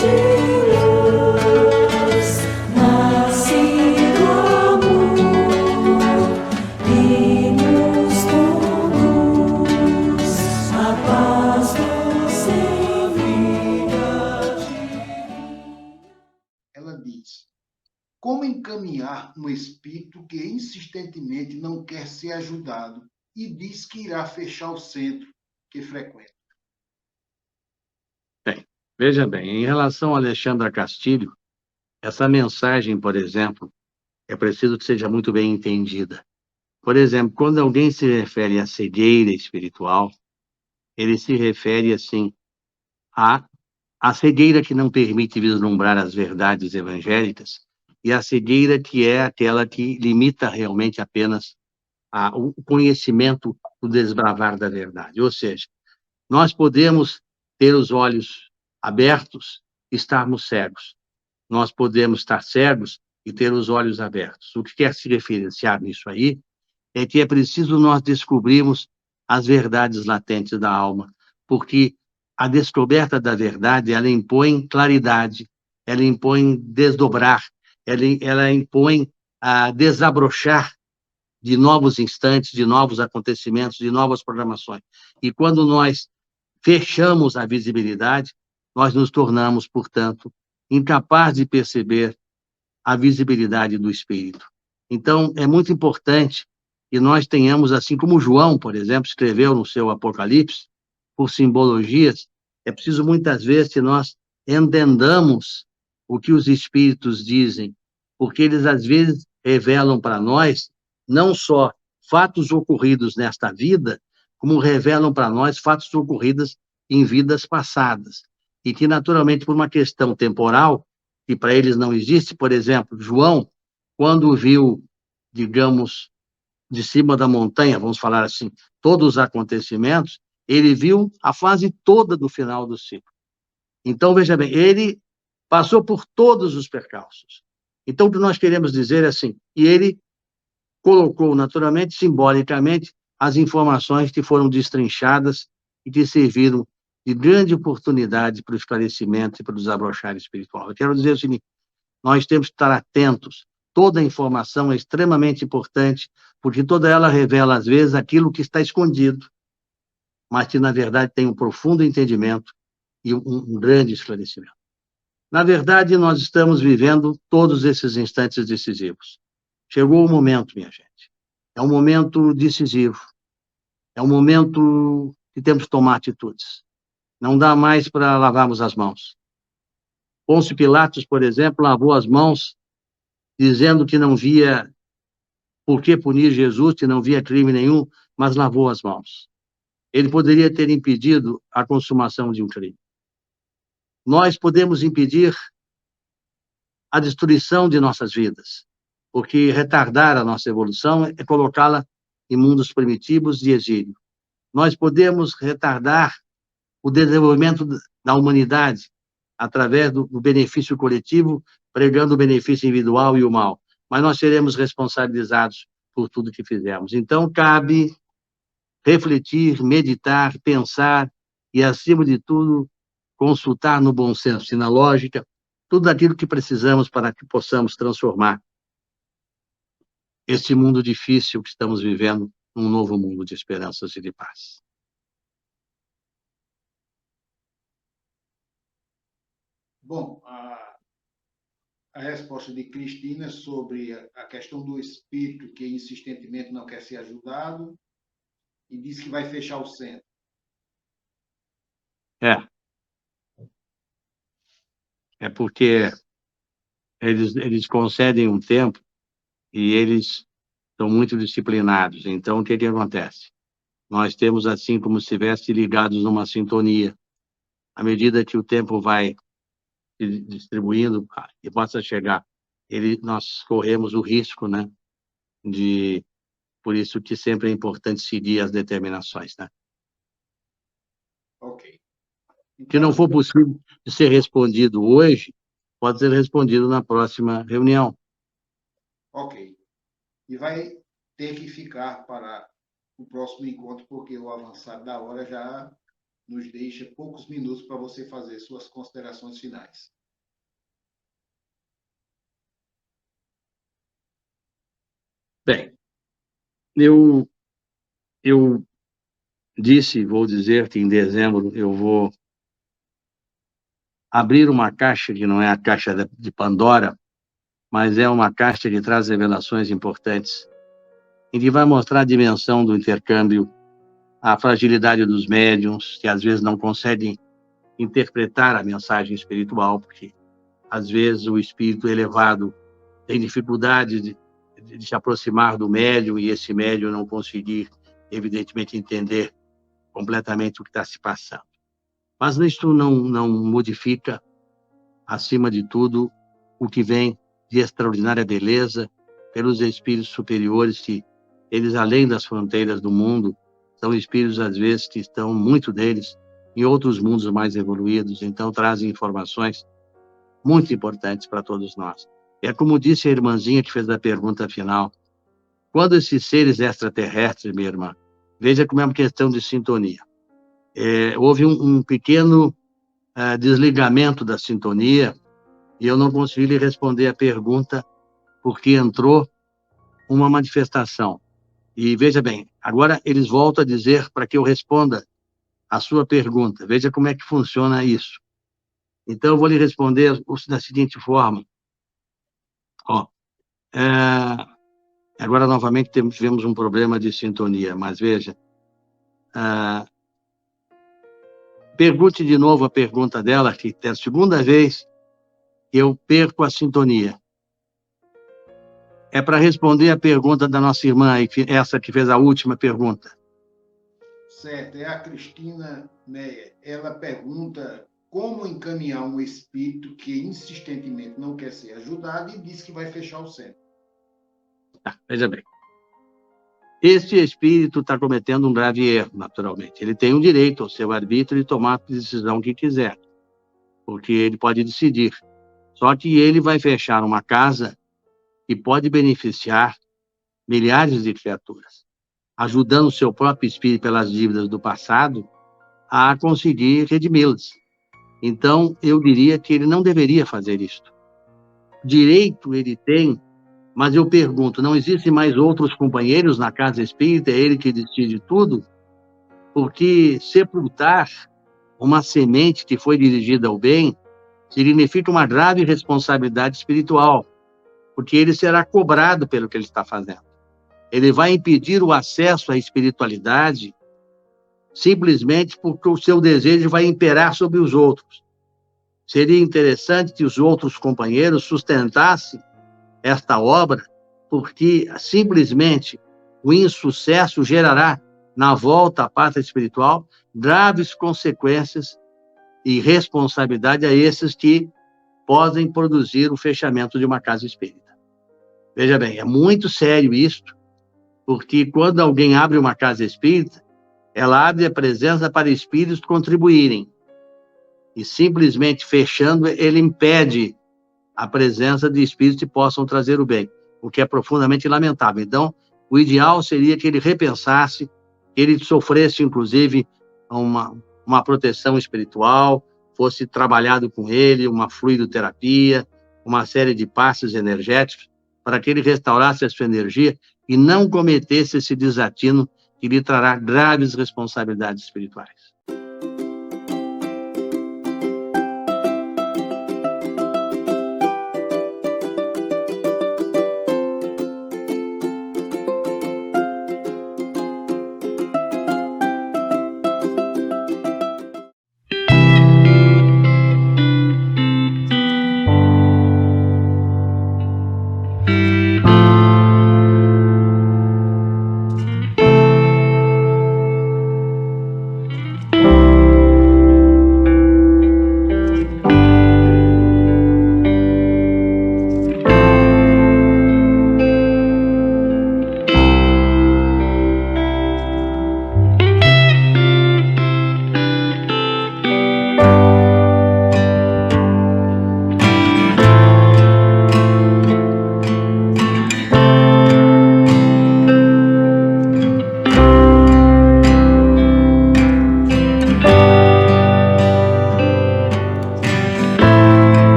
de luz, nasce do amor e nos conduz a paz doce vida divina. Ela diz: como encaminhar um espírito que insistentemente não quer ser ajudado e diz que irá fechar o centro que frequenta? Bem, veja bem, em relação a Alexandra Castilho, essa mensagem, por exemplo, é preciso que seja muito bem entendida. Por exemplo, quando alguém se refere à cegueira espiritual, ele se refere, assim, à cegueira que não permite vislumbrar as verdades evangélicas e a cegueira que é aquela que limita realmente apenas o conhecimento, o desbravar da verdade. Ou seja, nós podemos ter os olhos abertos e estarmos cegos. Nós podemos estar cegos e ter os olhos abertos. O que quer se referenciar nisso aí é que é preciso nós descobrirmos as verdades latentes da alma, porque a descoberta da verdade, ela impõe claridade, ela impõe desdobrar, ela impõe a desabrochar de novos instantes, de novos acontecimentos, de novas programações. E quando nós fechamos a visibilidade, nós nos tornamos, portanto, incapazes de perceber a visibilidade do Espírito. Então, é muito importante que nós tenhamos, assim como João, por exemplo, escreveu no seu Apocalipse, por simbologias, é preciso muitas vezes que nós entendamos o que os Espíritos dizem, porque eles, às vezes, revelam para nós não só fatos ocorridos nesta vida, como revelam para nós fatos ocorridos em vidas passadas, e que, naturalmente, por uma questão temporal, que para eles não existe, por exemplo, João, quando viu, digamos, de cima da montanha, vamos falar assim, todos os acontecimentos, ele viu a fase toda do final do ciclo. Então, veja bem, ele passou por todos os percalços. Então, o que nós queremos dizer é assim, e ele colocou, naturalmente, simbolicamente, as informações que foram destrinchadas e que serviram de grande oportunidade para o esclarecimento e para o desabrochar espiritual. Eu quero dizer o seguinte, nós temos que estar atentos. Toda a informação é extremamente importante, porque toda ela revela, às vezes, aquilo que está escondido, mas que, na verdade, tem um profundo entendimento e um grande esclarecimento. Na verdade, nós estamos vivendo todos esses instantes decisivos. Chegou o momento, minha gente. É um momento decisivo. É um momento que temos que tomar atitudes. Não dá mais para lavarmos as mãos. Pôncio Pilatos, por exemplo, lavou as mãos dizendo que não via por que punir Jesus, que não via crime nenhum, mas lavou as mãos. Ele poderia ter impedido a consumação de um crime. Nós podemos impedir a destruição de nossas vidas, porque retardar a nossa evolução é colocá-la em mundos primitivos de exílio. Nós podemos retardar o desenvolvimento da humanidade através do benefício coletivo, pregando o benefício individual e o mal, mas nós seremos responsabilizados por tudo que fizermos. Então, cabe refletir, meditar, pensar e, acima de tudo, consultar no bom senso e na lógica tudo aquilo que precisamos para que possamos transformar este mundo difícil que estamos vivendo num novo mundo de esperanças e de paz. Bom, a resposta de Cristina sobre a questão do espírito que insistentemente não quer ser ajudado e diz que vai fechar o centro. É porque eles concedem um tempo e eles são muito disciplinados. Então, o que acontece? Nós temos, assim, como se estivesse ligados numa sintonia. À medida que o tempo vai se distribuindo e possa chegar, nós corremos o risco, né, por isso que sempre é importante seguir as determinações, né? Ok. Se não for possível de ser respondido hoje, pode ser respondido na próxima reunião. Ok. E vai ter que ficar para o próximo encontro, porque o avançado da hora já nos deixa poucos minutos para você fazer suas considerações finais. Bem, eu disse, vou dizer que em dezembro eu vou abrir uma caixa que não é a caixa de Pandora, mas é uma caixa que traz revelações importantes e que vai mostrar a dimensão do intercâmbio, a fragilidade dos médiuns, que às vezes não conseguem interpretar a mensagem espiritual, porque às vezes o espírito elevado tem dificuldade de se aproximar do médium e esse médium não conseguir, evidentemente, entender completamente o que está se passando. Mas isso não modifica, acima de tudo, o que vem de extraordinária beleza pelos espíritos superiores que eles, além das fronteiras do mundo, são espíritos, às vezes, que estão, muito deles, em outros mundos mais evoluídos, então trazem informações muito importantes para todos nós. É como disse a irmãzinha que fez a pergunta final, quando esses seres extraterrestres, minha irmã, veja como é uma questão de sintonia. Houve um pequeno desligamento da sintonia e eu não consegui lhe responder a pergunta porque entrou uma manifestação. E veja bem, agora eles voltam a dizer para que eu responda a sua pergunta. Veja como é que funciona isso. Então, eu vou lhe responder da seguinte forma. Agora, novamente, tivemos um problema de sintonia, mas veja. Pergunte de novo a pergunta dela, que é a segunda vez que eu perco a sintonia. É para responder a pergunta da nossa irmã, essa que fez a última pergunta. Certo, é a Cristina Meyer. Ela pergunta como encaminhar um espírito que insistentemente não quer ser ajudado e diz que vai fechar o centro. Veja bem. Este espírito está cometendo um grave erro, naturalmente. Ele tem o direito ao seu arbítrio de tomar a decisão que quiser, porque ele pode decidir. Só que ele vai fechar uma casa que pode beneficiar milhares de criaturas, ajudando o seu próprio espírito pelas dívidas do passado a conseguir redimi-las. Então, eu diria que ele não deveria fazer isto. Direito ele tem, mas eu pergunto, não existem mais outros companheiros na casa espírita? É ele que decide tudo? Porque sepultar uma semente que foi dirigida ao bem significa uma grave responsabilidade espiritual, porque ele será cobrado pelo que ele está fazendo. Ele vai impedir o acesso à espiritualidade simplesmente porque o seu desejo vai imperar sobre os outros. Seria interessante que os outros companheiros sustentassem esta obra, porque simplesmente o insucesso gerará, na volta à pátria espiritual, graves consequências e responsabilidade a esses que podem produzir o fechamento de uma casa espírita. Veja bem, é muito sério isto, porque quando alguém abre uma casa espírita, ela abre a presença para espíritos contribuírem. E simplesmente fechando, ele impede a presença de espíritos que possam trazer o bem, o que é profundamente lamentável. Então, o ideal seria que ele repensasse, que ele sofresse, inclusive, uma proteção espiritual, fosse trabalhado com ele, uma fluidoterapia, uma série de passes energéticos, para que ele restaurasse a sua energia e não cometesse esse desatino que lhe trará graves responsabilidades espirituais.